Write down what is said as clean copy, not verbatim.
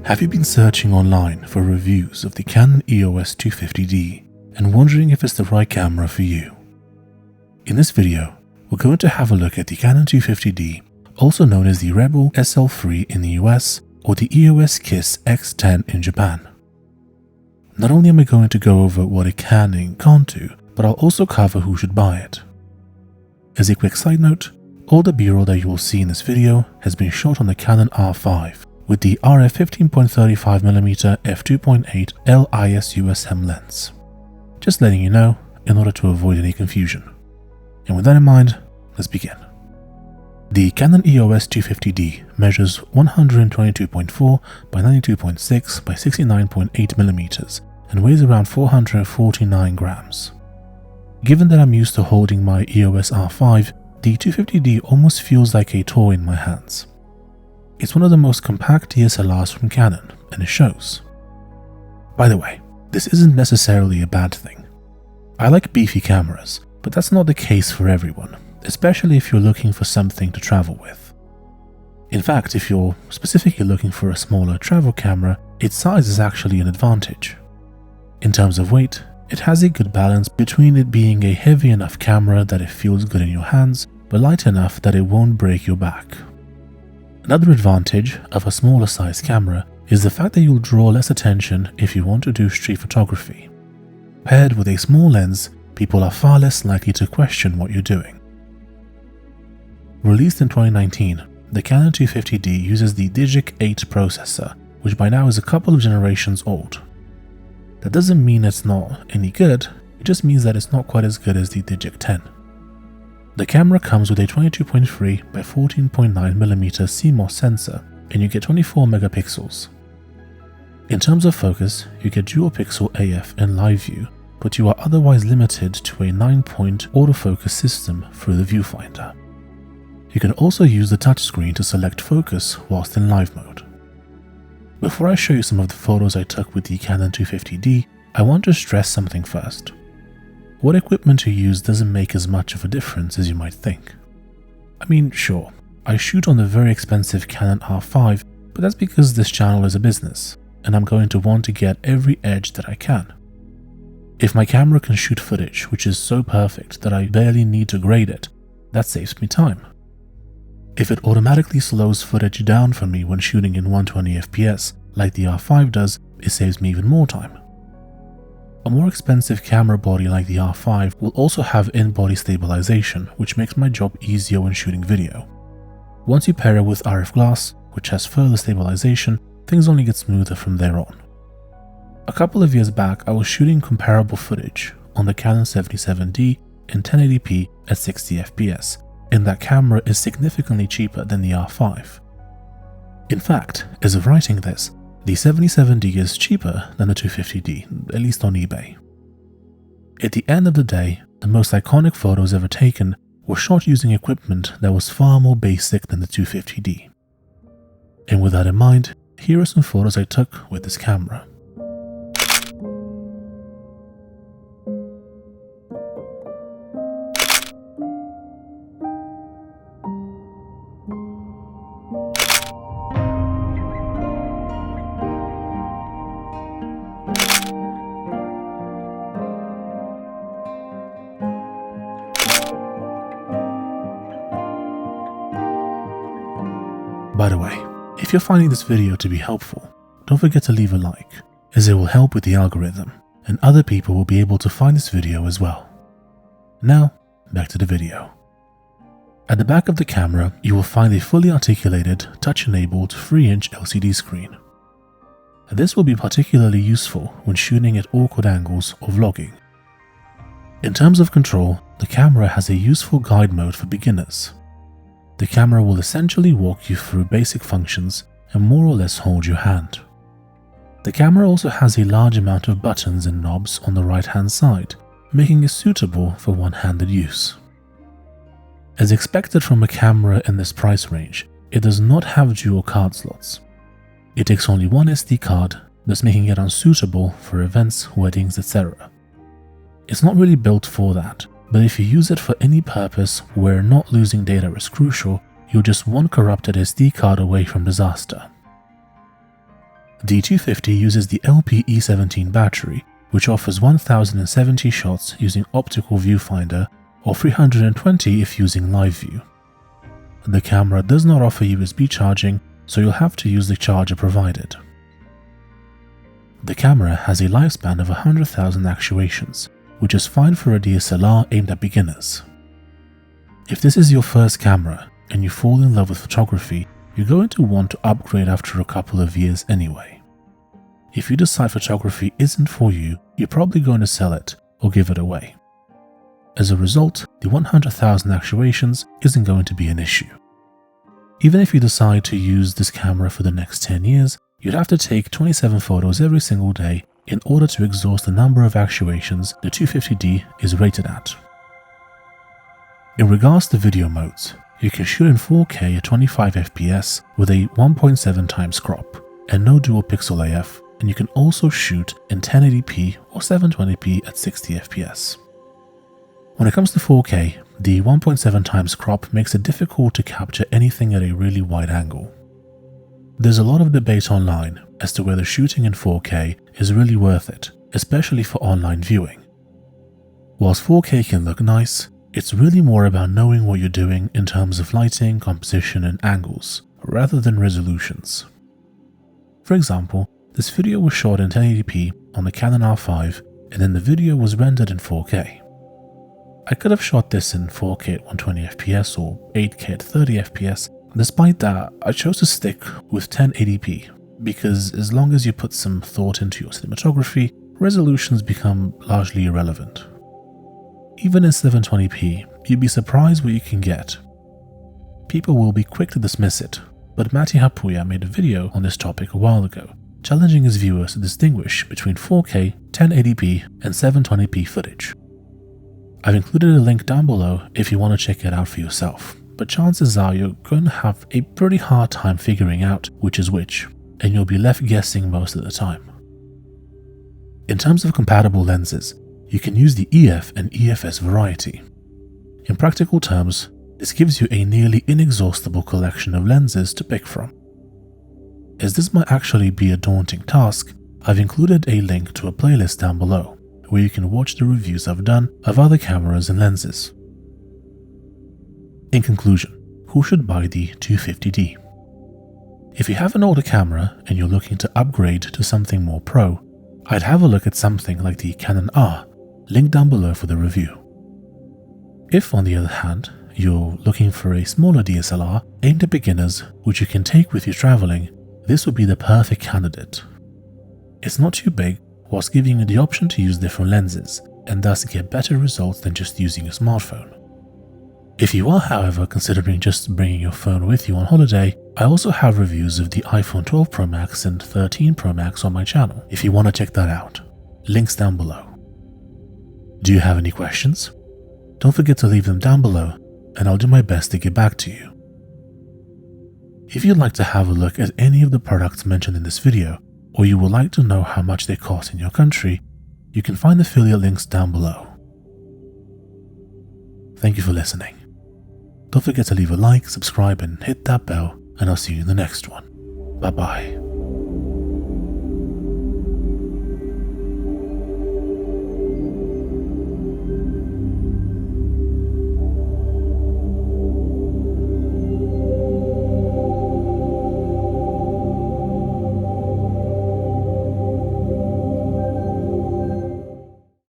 Have you been searching online for reviews of the Canon EOS 250D and wondering if it's the right camera for you? In this video, we're going to have a look at the Canon 250D, also known as the Rebel SL3 in the US or the EOS KISS X10 in Japan. Not only am I going to go over what it can and can't do, but I'll also cover who should buy it. As a quick side note, all the B-roll that you will see in this video has been shot on the Canon R5 with the RF 15.35mm f2.8 LISUSM lens. Just letting you know in order to avoid any confusion. And with that in mind, let's begin. The Canon EOS 250D measures 122.4 by 92.6 by 69.8mm and weighs around 449 grams. Given that I'm used to holding my EOS R5, the 250D almost feels like a toy in my hands. It's one of the most compact DSLRs from Canon, and it shows. By the way, this isn't necessarily a bad thing. I like beefy cameras, but that's not the case for everyone, especially if you're looking for something to travel with. In fact, if you're specifically looking for a smaller travel camera, its size is actually an advantage. In terms of weight, it has a good balance between it being a heavy enough camera that it feels good in your hands, but light enough that it won't break your back. Another advantage of a smaller size camera is the fact that you'll draw less attention if you want to do street photography. Paired with a small lens, people are far less likely to question what you're doing. Released in 2019, the Canon 250D uses the Digic 8 processor, which by now is a couple of generations old. That doesn't mean it's not any good, it just means that it's not quite as good as the Digic 10. The camera comes with a 22.3 by 14.9mm CMOS sensor, and you get 24 megapixels. In terms of focus, you get dual pixel AF and live view, but you are otherwise limited to a 9-point autofocus system through the viewfinder. You can also use the touchscreen to select focus whilst in live mode. Before I show you some of the photos I took with the Canon 250D, I want to stress something first. What equipment you use doesn't make as much of a difference as you might think. I mean, sure, I shoot on the very expensive Canon R5, but that's because this channel is a business, and I'm going to want to get every edge that I can. If my camera can shoot footage which is so perfect that I barely need to grade it, that saves me time. If it automatically slows footage down for me when shooting in 120 FPS, like the R5 does, it saves me even more time. A more expensive camera body like the R5 will also have in-body stabilization, which makes my job easier when shooting video. Once you pair it with RF glass, which has further stabilization, things only get smoother from there on. A couple of years back, I was shooting comparable footage on the Canon 77D in 1080p at 60 FPS, and that camera is significantly cheaper than the R5. In fact, as of writing this, the 77D is cheaper than the 250D, at least on eBay. At the end of the day, the most iconic photos ever taken were shot using equipment that was far more basic than the 250D. And with that in mind, here are some photos I took with this camera. By the way, if you're finding this video to be helpful, don't forget to leave a like, as it will help with the algorithm, and other people will be able to find this video as well. Now, back to the video. At the back of the camera, you will find a fully articulated, touch-enabled 3-inch LCD screen. This will be particularly useful when shooting at awkward angles or vlogging. In terms of control, the camera has a useful guide mode for beginners. The camera will essentially walk you through basic functions and more or less hold your hand. The camera also has a large amount of buttons and knobs on the right-hand side, making it suitable for one-handed use. As expected from a camera in this price range, it does not have dual card slots. It takes only one SD card, thus making it unsuitable for events, weddings, etc. It's not really built for that, but if you use it for any purpose where not losing data is crucial, you're just one corrupted SD card away from disaster. The 250 uses the LPE17 battery, which offers 1070 shots using optical viewfinder or 320 if using live view. The camera does not offer USB charging, so you'll have to use the charger provided. The camera has a lifespan of 100,000 actuations, which is fine for a DSLR aimed at beginners. If this is your first camera and you fall in love with photography, you're going to want to upgrade after a couple of years anyway. If you decide photography isn't for you, you're probably going to sell it or give it away. As a result, the 100,000 actuations isn't going to be an issue. Even if you decide to use this camera for the next 10 years, you'd have to take 27 photos every single day in order to exhaust the number of actuations the 250D is rated at. In regards to video modes, you can shoot in 4K at 25 FPS with a 1.7x crop and no dual pixel AF, and you can also shoot in 1080p or 720p at 60 FPS. When it comes to 4K, the 1.7x crop makes it difficult to capture anything at a really wide angle. There's a lot of debate online as to whether shooting in 4K is really worth it, especially for online viewing. Whilst 4K can look nice, it's really more about knowing what you're doing in terms of lighting, composition, and angles, rather than resolutions. For example, this video was shot in 1080p on the Canon R5, and then the video was rendered in 4K. I could have shot this in 4K at 120fps or 8K at 30fps. Despite that, I chose to stick with 1080p because as long as you put some thought into your cinematography, resolutions become largely irrelevant. Even in 720p, you'd be surprised what you can get. People will be quick to dismiss it, but Matti Hapuya made a video on this topic a while ago, challenging his viewers to distinguish between 4K, 1080p, and 720p footage. I've included a link down below if you want to check it out for yourself, but chances are you're going to have a pretty hard time figuring out which is which, and you'll be left guessing most of the time. In terms of compatible lenses, you can use the EF and EFS variety. In practical terms, this gives you a nearly inexhaustible collection of lenses to pick from. As this might actually be a daunting task, I've included a link to a playlist down below, where you can watch the reviews I've done of other cameras and lenses. In conclusion, who should buy the 250D? If you have an older camera and you're looking to upgrade to something more pro, I'd have a look at something like the Canon R, link down below for the review. If, on the other hand, you're looking for a smaller DSLR aimed at beginners which you can take with you traveling, this would be the perfect candidate. It's not too big, whilst giving you the option to use different lenses, and thus get better results than just using a smartphone. If you are, however, considering just bringing your phone with you on holiday, I also have reviews of the iPhone 12 Pro Max and 13 Pro Max on my channel if you want to check that out. Links down below. Do you have any questions? Don't forget to leave them down below, and I'll do my best to get back to you. If you'd like to have a look at any of the products mentioned in this video, or you would like to know how much they cost in your country, you can find affiliate links down below. Thank you for listening. Don't forget to leave a like, subscribe, and hit that bell, and I'll see you in the next one. Bye bye.